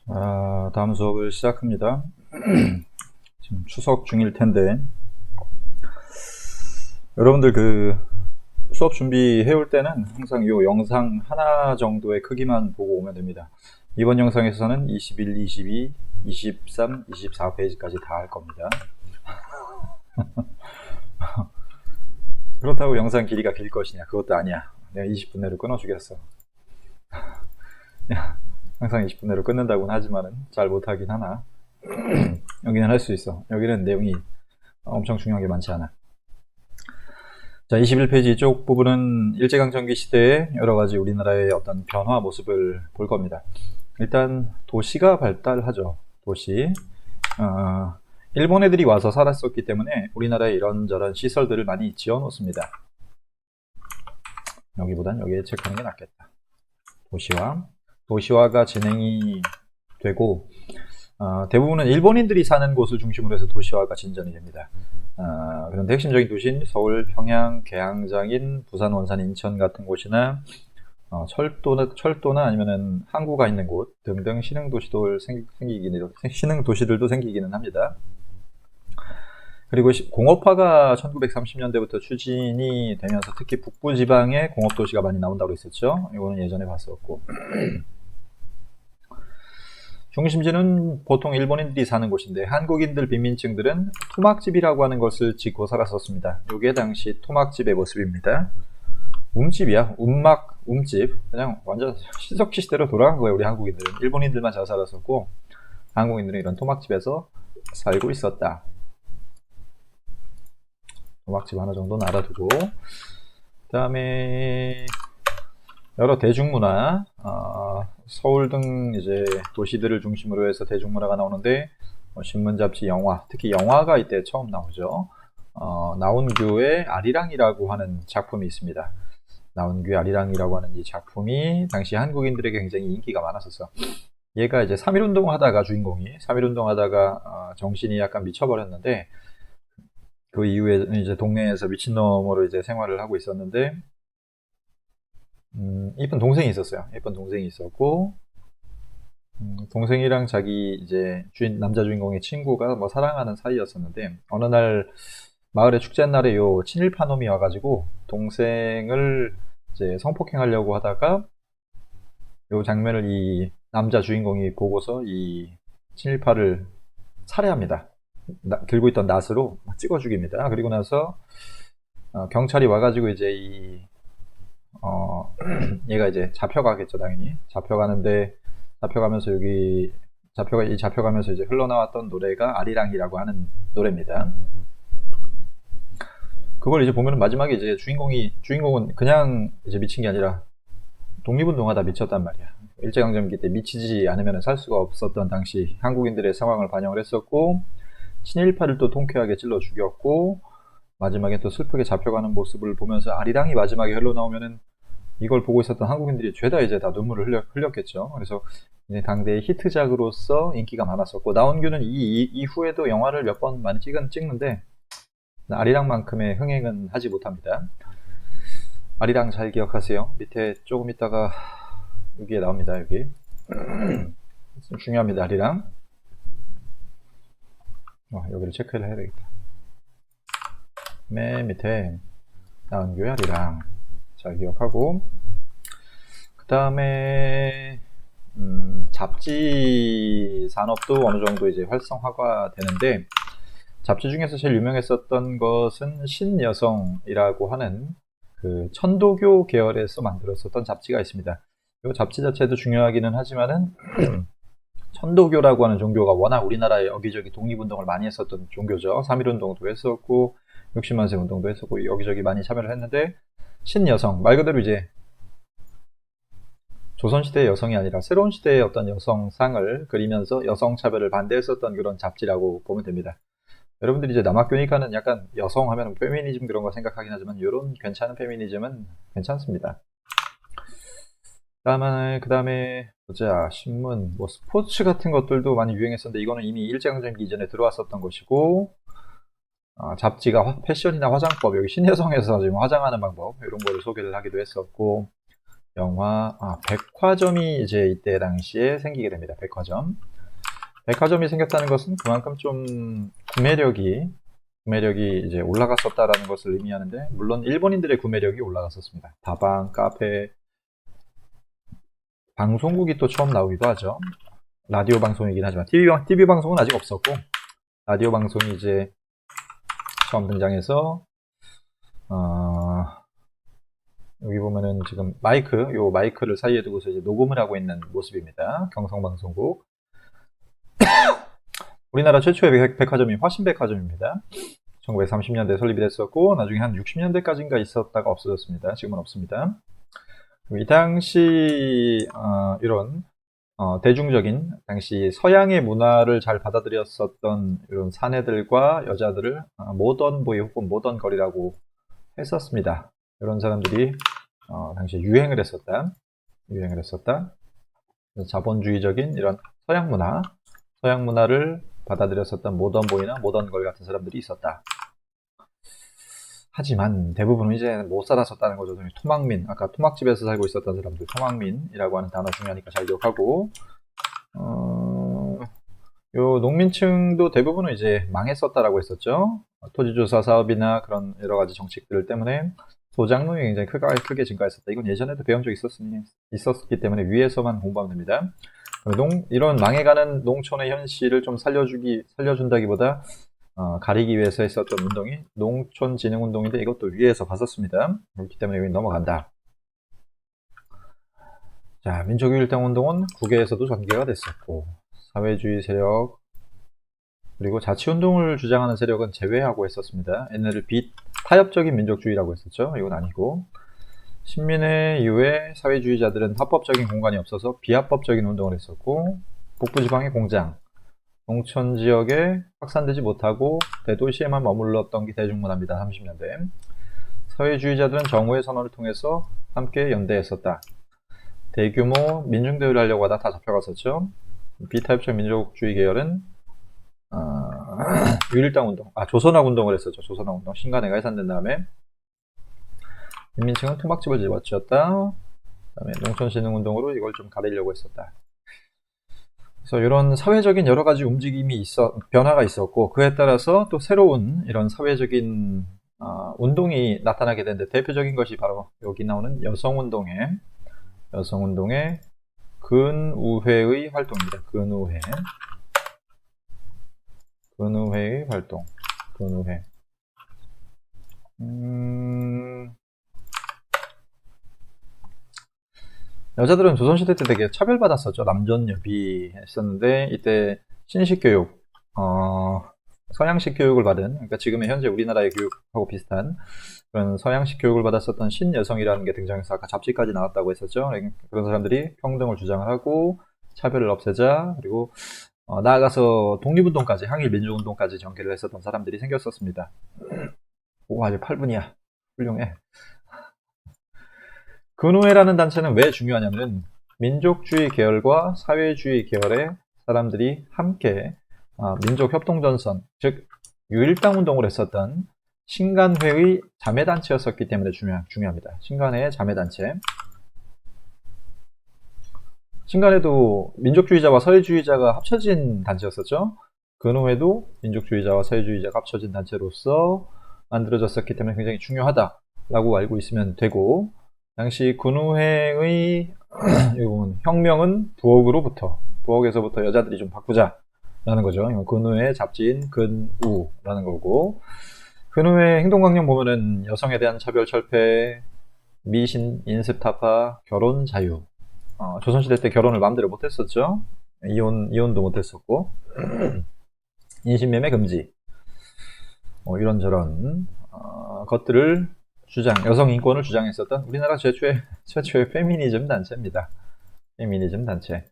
다음 수업을 시작합니다. 지금 추석 중일 텐데, 여러분들 수업 준비해 올 때는 항상 이 영상 하나 정도의 크기만 보고 오면 됩니다. 이번 영상에서는 21, 22, 23, 24페이지까지 다 할 겁니다. 그렇다고 영상 길이가 길 것이냐? 그것도 아니야. 내가 20분 내로 끊어주겠어. 항상 20분 내로 끊는다고는 하지만은 잘 못하긴 하나. 여기는 할 수 있어. 여기는 내용이 엄청 중요한 게 많지 않아. 자, 21페이지 이쪽 부분은 일제강점기 시대의 여러가지 우리나라의 어떤 변화 모습을 볼 겁니다. 일단 도시가 발달하죠. 도시. 일본 애들이 와서 살았었기 때문에 우리나라에 이런저런 시설들을 많이 지어 놓습니다. 여기보단 여기에 체크하는 게 낫겠다. 도시화가 진행이 되고, 대부분은 일본인들이 사는 곳을 중심으로 해서 도시화가 진전이 됩니다. 그런데 핵심적인 도시인 서울, 평양, 계양장인, 부산, 원산, 인천 같은 곳이나 철도나 아니면은 항구가 있는 곳 등등 신흥 도시들도 생기기는 합니다. 그리고 공업화가 1930년대부터 추진이 되면서 특히 북부 지방에 공업도시가 많이 나온다고 했었죠. 이거는 예전에 봤었고. 중심지는 보통 일본인들이 사는 곳인데 한국인들 빈민층들은 토막집이라고 하는 것을 짓고 살았었습니다. 이게 당시 토막집의 모습입니다. 움집이야. 움집. 그냥 완전 신석기 시대로 돌아간 거예요. 우리 한국인들은. 일본인들만 잘 살았었고 한국인들은 이런 토막집에서 살고 있었다. 토막집 하나 정도는 알아두고, 그 다음에 여러 대중문화, 서울 등 이제 도시들을 중심으로 해서 대중문화가 나오는데, 신문, 잡지, 영화, 특히 영화가 이때 처음 나오죠. 나온규의 아리랑이라고 하는 작품이 있습니다. 나온규의 아리랑이라고 하는 이 작품이 당시 한국인들에게 굉장히 인기가 많았었어. 얘가 이제 3.1운동 하다가 주인공이 3.1운동 하다가 정신이 약간 미쳐버렸는데, 그 이후에 이제 동네에서 미친놈으로 이제 생활을 하고 있었는데, 이쁜 동생이 있었어요. 예쁜 동생이 있었고, 동생이랑 자기 이제 남자 주인공의 친구가 뭐 사랑하는 사이였었는데, 어느 날 마을의 축제 날에 요 친일파 놈이 와가지고 동생을 이제 성폭행하려고 하다가 요 장면을 이 남자 주인공이 보고서 이 친일파를 살해합니다. 들고 있던 낫으로 찍어 죽입니다. 그리고 나서 경찰이 와가지고 이제 얘가 이제 잡혀가겠죠, 당연히. 잡혀가면서 잡혀가면서 이제 흘러나왔던 노래가 아리랑이라고 하는 노래입니다. 그걸 이제 보면 마지막에 이제 주인공은 그냥 이제 미친 게 아니라 독립운동하다 미쳤단 말이야. 일제강점기 때 미치지 않으면 살 수가 없었던 당시 한국인들의 상황을 반영을 했었고, 친일파를 또 통쾌하게 찔러 죽였고, 마지막에 또 슬프게 잡혀가는 모습을 보면서 아리랑이 마지막에 흘러나오면은 이걸 보고 있었던 한국인들이 죄다 이제 다 눈물을 흘렸겠죠. 그래서 당대의 히트작으로서 인기가 많았었고, 나온규는 이후에도 영화를 몇 번 많이 찍는데 아리랑만큼의 흥행은 하지 못합니다. 아리랑 잘 기억하세요. 밑에 조금 있다가 여기에 나옵니다. 여기 중요합니다. 아리랑. 여기를 체크를 해야 되겠다. 맨 밑에 나온규의 아리랑 잘 기억하고, 그 다음에 잡지 산업도 어느 정도 이제 활성화가 되는데, 잡지 중에서 제일 유명했었던 것은 신여성이라고 하는 그 천도교 계열에서 만들었었던 잡지가 있습니다. 이 잡지 자체도 중요하기는 하지만은 천도교라고 하는 종교가 워낙 우리나라에 여기저기 독립운동을 많이 했었던 종교죠. 3.1운동도 했었고 60만세 운동도 했었고 여기저기 많이 참여를 했는데, 신여성 말 그대로 이제 조선시대의 여성이 아니라 새로운 시대의 어떤 여성상을 그리면서 여성차별을 반대했었던 그런 잡지라고 보면 됩니다. 여러분들이 이제 남학교니까는 약간 여성 하면 페미니즘 그런 거 생각하긴 하지만 이런 괜찮은 페미니즘은 괜찮습니다. 그 다음에 보자, 신문, 뭐 스포츠 같은 것들도 많이 유행했었는데 이거는 이미 일제강점기 이전에 들어왔었던 것이고, 잡지가 패션이나 화장법, 여기 신여성에서 지금 화장하는 방법 이런 거를 소개를 하기도 했었고, 백화점이 이제 이때 당시에 생기게 됩니다. 백화점. 백화점이 생겼다는 것은 그만큼 좀 구매력이 이제 올라갔었다라는 것을 의미하는데, 물론 일본인들의 구매력이 올라갔었습니다. 다방, 카페, 방송국이 또 처음 나오기도 하죠. 라디오 방송이긴 하지만 TV 방송은 아직 없었고, 라디오 방송이 이제 처음 등장해서 여기 보면은 지금 요 마이크를 사이에 두고서 이제 녹음을 하고 있는 모습입니다. 경성방송국. 우리나라 최초의 백화점이 화신백화점입니다. 1930년대 설립이 됐었고, 나중에 한 60년대까지인가 있었다가 없어졌습니다. 지금은 없습니다. 이 당시 이런 대중적인 당시 서양의 문화를 잘 받아들였었던 이런 사내들과 여자들을 모던보이 혹은 모던걸이라고 했었습니다. 이런 사람들이 당시 유행을 했었다. 자본주의적인 이런 서양 문화를 받아들였었던 모던보이나 모던걸 같은 사람들이 있었다. 하지만 대부분은 이제 못 살았었다는 거죠. 토막민, 아까 토막집에서 살고 있었던 사람들, 토막민이라고 하는 단어 중요하니까 잘 기억하고, 요 농민층도 대부분은 이제 망했었다라고 했었죠. 토지조사 사업이나 그런 여러 가지 정책들 때문에 소작농이 굉장히 크게 증가했었다. 이건 예전에도 배운 적이 있었기 때문에 위에서만 공부하면 됩니다. 이런 망해가는 농촌의 현실을 좀 살려준다기보다 가리기 위해서 했었던 운동이 농촌진흥운동인데, 이것도 위에서 봤었습니다. 그렇기 때문에 여기 넘어간다. 자, 민족유일당운동은 국외에서도 전개가 됐었고, 사회주의 세력 그리고 자치운동을 주장하는 세력은 제외하고 했었습니다. 옛날에 타협적인 민족주의라고 했었죠. 이건 아니고, 신민회 이후에 사회주의자들은 합법적인 공간이 없어서 비합법적인 운동을 했었고, 북부지방의 공장, 농촌 지역에 확산되지 못하고 대도시에만 머물렀던 게 대중문화입니다. 30년대. 사회주의자들은 정오의 선언을 통해서 함께 연대했었다. 대규모 민중대회를 하려고 하다 다 잡혀갔었죠. 비타협적 민족주의 계열은 유일당운동, 조선학운동을 했었죠. 조선학운동. 신간회가 해산된 다음에 인민층은 토막집을 집어치웠다. 그다음에 농촌진흥운동으로 이걸 좀 가리려고 했었다. 그래서 이런 사회적인 여러 가지 움직임이 변화가 있었고, 그에 따라서 또 새로운 이런 사회적인 운동이 나타나게 되는데, 대표적인 것이 바로 여기 나오는 여성운동의 근우회의 활동입니다. 근우회의 활동. 여자들은 조선시대 때 되게 차별받았었죠. 남전 여비 했었는데, 이때 신식교육, 서양식 교육을 받은, 그러니까 지금의 현재 우리나라의 교육하고 비슷한 그런 서양식 교육을 받았었던 신여성이라는 게 등장해서 아까 잡지까지 나왔다고 했었죠. 그런 사람들이 평등을 주장을 하고 차별을 없애자, 그리고 나아가서 독립운동까지, 항일민주운동까지 전개를 했었던 사람들이 생겼었습니다. 오, 아직 8분이야. 훌륭해. 근우회라는 단체는 왜 중요하냐면, 민족주의 계열과 사회주의 계열의 사람들이 함께 민족협동전선, 즉 유일당운동을 했었던 신간회의 자매단체였었기 때문에 중요합니다. 신간회의 자매단체. 신간회도 민족주의자와 사회주의자가 합쳐진 단체였었죠. 근우회도 민족주의자와 사회주의자가 합쳐진 단체로서 만들어졌었기 때문에 굉장히 중요하다라고 알고 있으면 되고, 당시 근우회의 혁명은 부엌에서부터 여자들이 좀 바꾸자라는 거죠. 근우회 잡지인 근우라는 거고, 근우회 행동강령 보면은 여성에 대한 차별 철폐, 미신 인습 타파, 결혼 자유. 조선시대 때 결혼을 마음대로 못했었죠. 이혼도 못했었고, 인신매매 금지. 이런저런 것들을 여성 인권을 주장했었던 우리나라 최초의 페미니즘 단체입니다. 페미니즘 단체.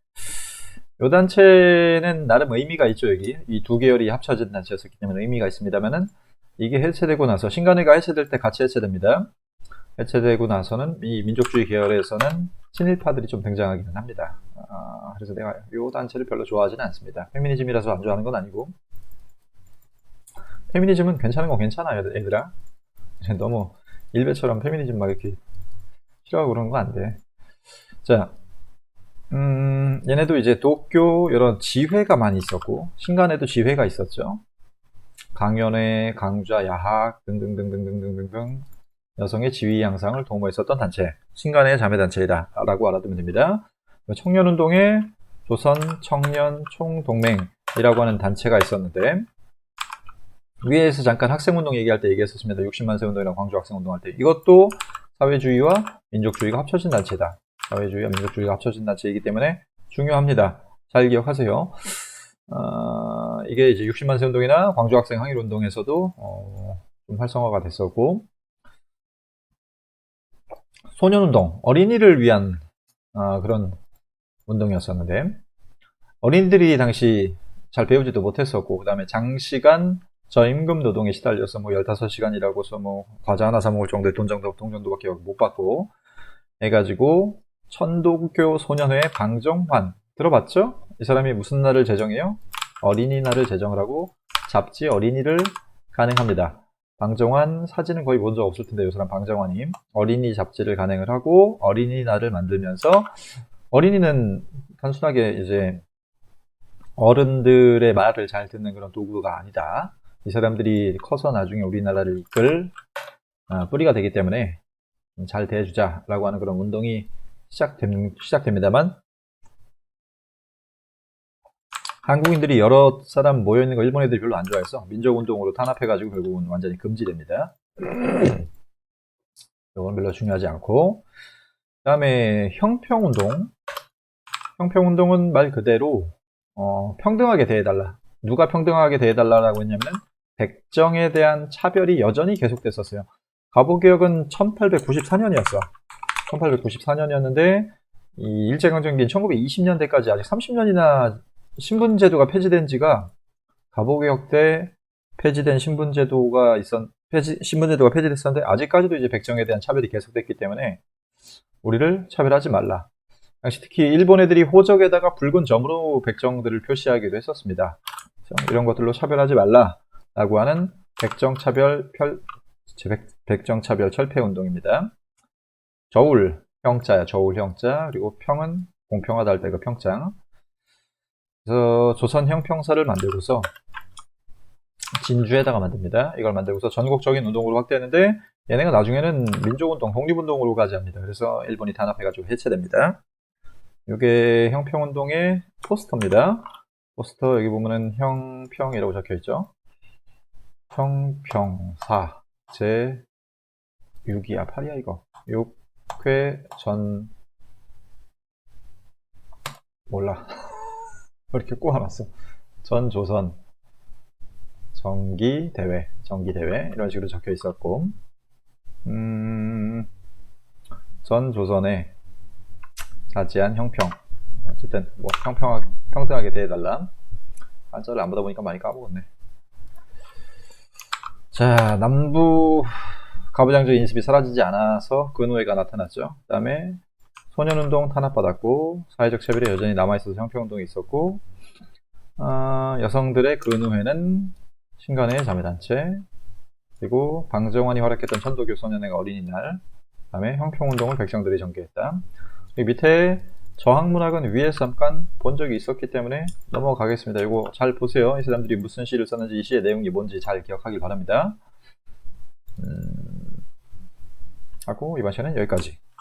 이 단체는 나름 의미가 있죠. 여기 이 두 계열이 합쳐진 단체였었기 때문에 의미가 있습니다만은, 이게 해체되고 나서, 신간회가 해체될 때 같이 해체됩니다. 해체되고 나서는 이 민족주의 계열에서는 친일파들이 좀 등장하기는 합니다. 그래서 내가 이 단체를 별로 좋아하지는 않습니다. 페미니즘이라서 안 좋아하는 건 아니고, 페미니즘은 괜찮은 건 괜찮아요, 얘들아. 너무 일베처럼 페미니즘 막 이렇게 싫어하고 그러는 거 안 돼. 자, 얘네도 이제 도쿄 이런 지회가 많이 있었고, 신간에도 지회가 있었죠. 강연회, 강좌, 야학 등등등등등등등 여성의 지위 양상을 도모했었던 단체, 신간의 자매단체이다 라고 알아두면 됩니다. 청년운동에 조선 청년 총동맹이라고 하는 단체가 있었는데, 위에서 잠깐 학생운동 얘기할 때 얘기했었습니다. 60만세 운동이랑 광주 학생운동 할 때. 이것도 사회주의와 민족주의가 합쳐진 단체다. 사회주의와 민족주의가 합쳐진 단체이기 때문에 중요합니다. 잘 기억하세요. 이게 이제 60만세 운동이나 광주 학생 항일 운동에서도 좀 활성화가 됐었고, 소년운동, 어린이를 위한 그런 운동이었었는데, 어린이들이 당시 잘 배우지도 못했었고, 그 다음에 장시간 저임금 노동에 시달려서 15시간 일하고서 과자 하나 사 먹을 정도의 돈 정도밖에 못 받고 해가지고, 천도교 소년회 방정환 들어봤죠? 이 사람이 무슨 날을 제정해요? 어린이날을 제정을 하고 잡지 어린이를 간행합니다. 방정환 사진은 거의 본 적 없을 텐데, 이 사람 방정환님 어린이 잡지를 간행을 하고 어린이날을 만들면서, 어린이는 단순하게 이제 어른들의 말을 잘 듣는 그런 도구가 아니다. 이 사람들이 커서 나중에 우리나라를 이끌 뿌리가 되기 때문에 잘 대해주자라고 하는 그런 운동이 시작됩니다만, 한국인들이 여러 사람 모여있는 거 일본 애들이 별로 안 좋아해서 민족운동으로 탄압해가지고 결국은 완전히 금지됩니다. 이건 별로 중요하지 않고, 그 다음에 형평운동. 형평운동은 말 그대로 평등하게 대해달라. 누가 평등하게 대해달라고 했냐면, 백정에 대한 차별이 여전히 계속됐었어요. 가보개혁은 1894년이었어. 1894년이었는데 이 일제강점기인 1920년대까지 아직 30년이나 신분제도가 폐지된 지가, 가보개혁 때 폐지된 신분제도가 폐지됐었는데 아직까지도 이제 백정에 대한 차별이 계속됐기 때문에 우리를 차별하지 말라. 당시 특히 일본 애들이 호적에다가 붉은 점으로 백정들을 표시하기도 했었습니다. 이런 것들로 차별하지 말라라고 하는 백정차별 철폐운동입니다. 저울, 형자야, 저울 형자. 그리고 평은 공평하다 할 때 그 평장. 그래서 조선 형평사를 만들고서 진주에다가 만듭니다. 이걸 만들고서 전국적인 운동으로 확대했는데, 얘네가 나중에는 민족운동, 독립운동으로 가지합니다. 그래서 일본이 탄압해가지고 해체됩니다. 이게 형평운동의 포스터입니다. 포스터 여기 보면은 형평이라고 적혀있죠. 형평사 제 6이야 8이야 이거 6회 전 몰라 왜 이렇게 꼬아놨어. 전 조선 정기대회 이런 식으로 적혀 있었고, 전 조선의 자지한 형평. 어쨌든 평등하게 대해달라. 한자를 안 보다 보니까 많이 까먹었네. 자, 남부 가부장적 인습이 사라지지 않아서 근후회가 나타났죠. 그 다음에 소년운동 탄압받았고, 사회적 차별이 여전히 남아있어서 형평운동이 있었고, 여성들의 근후회는 신간의 자매단체, 그리고 방정환이 활약했던 천도교 소년회가 어린이날, 그 다음에 형평운동을 백성들이 전개했다. 이 밑에 저항문학은 위에서 잠깐 본 적이 있었기 때문에 넘어가겠습니다. 이거 잘 보세요. 이 사람들이 무슨 시를 썼는지, 이 시의 내용이 뭔지 잘 기억하길 바랍니다. 하고 이번 시간은 여기까지.